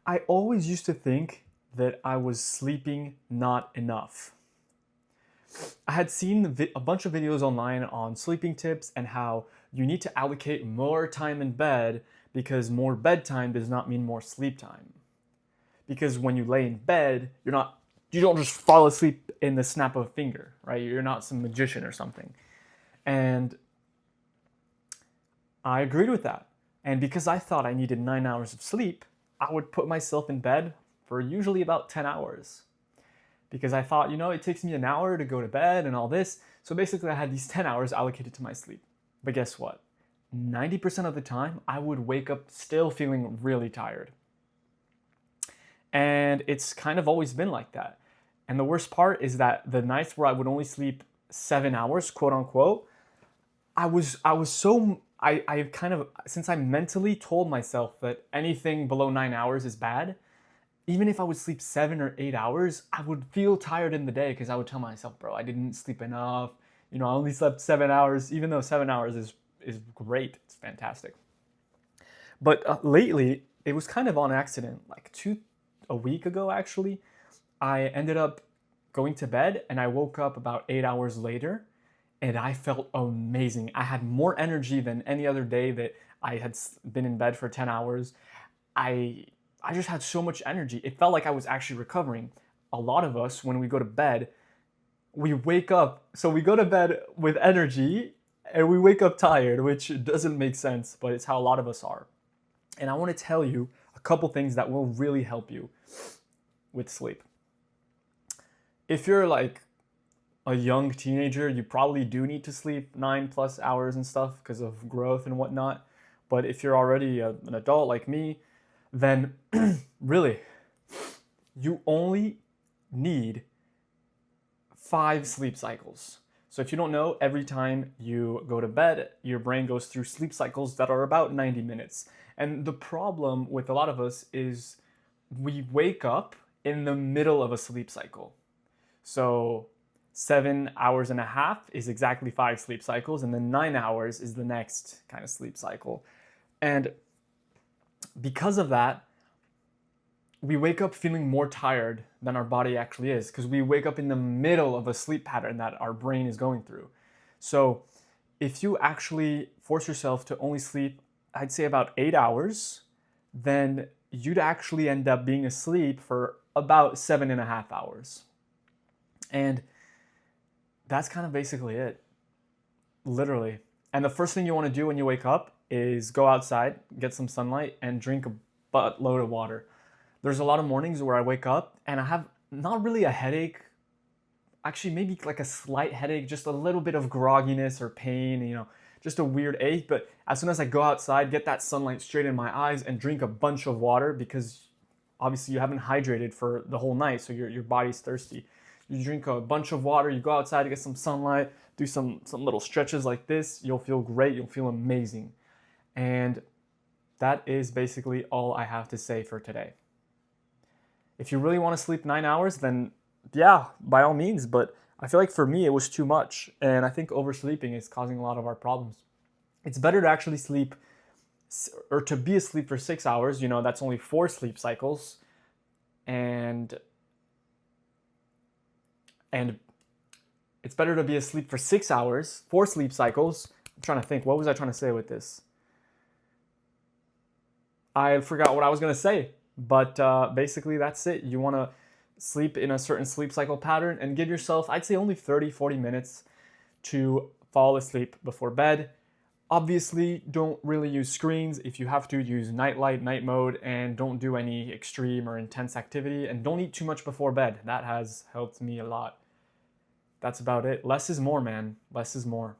I always used to think that I was sleeping not enough. I had seen a bunch of videos online on sleeping tips and how you need to allocate more time in bed because more bedtime does not mean more sleep time. Because when you lay in bed, you don't just fall asleep in the snap of a finger, right? You're not some magician or something. And I agreed with that. And because I thought I needed 9 hours of sleep, I would put myself in bed for usually about 10 hours. Because I thought, it takes me an hour to go to bed and all this. So basically, I had these 10 hours allocated to my sleep. But guess what? 90% of the time, I would wake up still feeling really tired. And it's kind of always been like that. And the worst part is that the nights where I would only sleep 7 hours, quote unquote, I kind of, since I mentally told myself that anything below 9 hours is bad, even if I would sleep 7 or 8 hours, I would feel tired in the day because I would tell myself, bro, I didn't sleep enough. I only slept 7 hours, even though 7 hours is great. It's fantastic. But lately, it was kind of on accident. Like a week ago, actually, I ended up going to bed and I woke up about 8 hours later and I felt amazing. I had more energy than any other day that I had been in bed for 10 hours. I I just had so much energy. It felt like I was actually recovering. A lot of us, when we go to bed, we wake up. So we go to bed with energy and we wake up tired, which doesn't make sense, but it's how a lot of us are. And I want to tell you a couple things that will really help you with sleep. If you're like a young teenager, you probably do need to sleep 9+ hours and stuff because of growth and whatnot. But if you're already an adult like me, then really, you only need 5 sleep cycles. So if you don't know, every time you go to bed, your brain goes through sleep cycles that are about 90 minutes. And the problem with a lot of us is we wake up in the middle of a sleep cycle. So 7 hours and a half is exactly 5 sleep cycles, and then 9 hours is the next kind of sleep cycle. And because of that, we wake up feeling more tired than our body actually is because we wake up in the middle of a sleep pattern that our brain is going through. So if you actually force yourself to only sleep, I'd say about 8 hours, then you'd actually end up being asleep for about 7.5 hours. And that's kind of basically it, literally. And the first thing you want to do when you wake up is go outside, get some sunlight, and drink a buttload of water. There's a lot of mornings where I wake up and I have not really a headache, actually maybe like a slight headache, just a little bit of grogginess or pain, just a weird ache. But as soon as I go outside, get that sunlight straight in my eyes and drink a bunch of water, because obviously you haven't hydrated for the whole night, so your body's thirsty. You drink a bunch of water, you go outside to get some sunlight, do some little stretches like this, you'll feel great, you'll feel amazing. And that is basically all I have to say for today. If you really want to sleep 9 hours, then yeah, by all means. But I feel like for me, it was too much. And I think oversleeping is causing a lot of our problems. It's better to actually sleep or to be asleep for 6 hours. That's only 4 sleep cycles. And it's better to be asleep for 6 hours, 4 sleep cycles. I'm trying to think, what was I trying to say with this? I forgot what I was going to say. But basically, that's it. You want to sleep in a certain sleep cycle pattern and give yourself, I'd say, only 30-40 minutes to fall asleep before bed. Obviously, don't really use screens. If you have to, use night light, night mode, and don't do any extreme or intense activity. And don't eat too much before bed. That has helped me a lot. That's about it. Less is more, man. Less is more.